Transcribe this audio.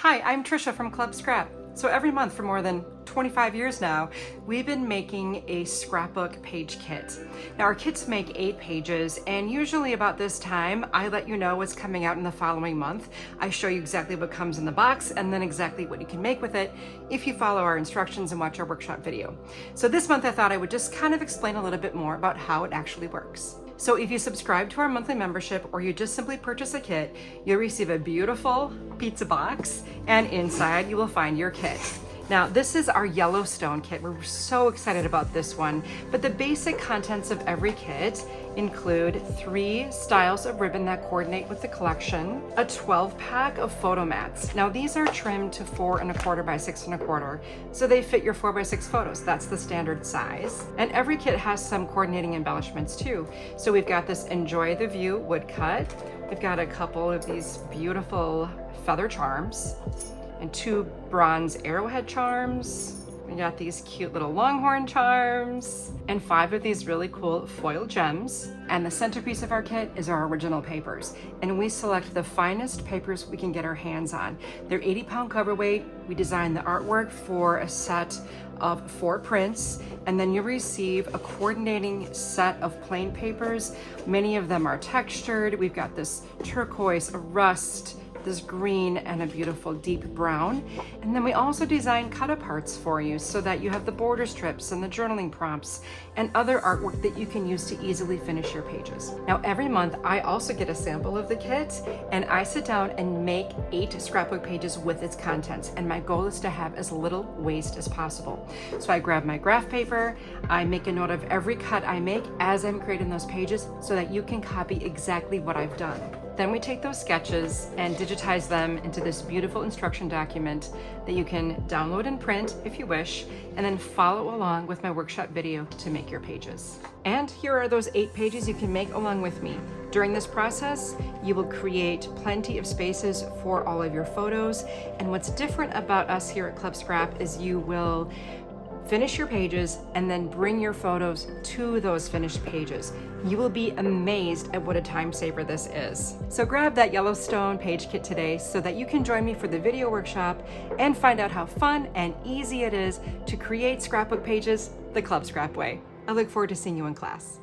Hi, I'm Tricia from Club Scrap. So every month for more than 25 years now, we've been making a scrapbook page kit. Now our kits make 8 pages, and usually about this time, I let you know what's coming out in the following month. I show you exactly what comes in the box and then exactly what you can make with it if you follow our instructions and watch our workshop video. So this month I thought I would just kind of explain a little bit more about how it actually works. So if you subscribe to our monthly membership or you just simply purchase a kit, you'll receive a beautiful pizza box, and inside you will find your kit. Now this is our Yellowstone kit. We're so excited about this one, but the basic contents of every kit include 3 styles of ribbon that coordinate with the collection, a 12-pack of photo mats. Now these are trimmed to 4 1/4 by 6 1/4, so they fit your 4 by 6 photos. That's the standard size. And every kit has some coordinating embellishments too. So we've got this Enjoy the View woodcut. We've got a couple of these beautiful feather charms and 2 bronze arrowhead charms. We got these cute little longhorn charms and 5 of these really cool foil gems. And the centerpiece of our kit is our original papers. And we select the finest papers we can get our hands on. They're 80-pound cover weight. We designed the artwork for a set of 4 prints, and then you receive a coordinating set of plain papers. Many of them are textured. We've got this turquoise, a rust, this green, and a beautiful deep brown. And then we also design cut-aparts for you so that you have the border strips and the journaling prompts and other artwork that you can use to easily finish your pages. Now every month I also get a sample of the kit, and I sit down and make 8 scrapbook pages with its contents, and my goal is to have as little waste as possible. So I grab my graph paper, I make a note of every cut I make as I'm creating those pages so that you can copy exactly what I've done. Then we take those sketches and digitize them into this beautiful instruction document that you can download and print if you wish, and then follow along with my workshop video to make your pages. And here are those 8 pages you can make along with me. During this process, you will create plenty of spaces for all of your photos. And what's different about us here at Club Scrap is you will finish your pages and then bring your photos to those finished pages. You will be amazed at what a time saver this is. So grab that Yellowstone Page Kit today so that you can join me for the video workshop and find out how fun and easy it is to create scrapbook pages the Club Scrap way. I look forward to seeing you in class.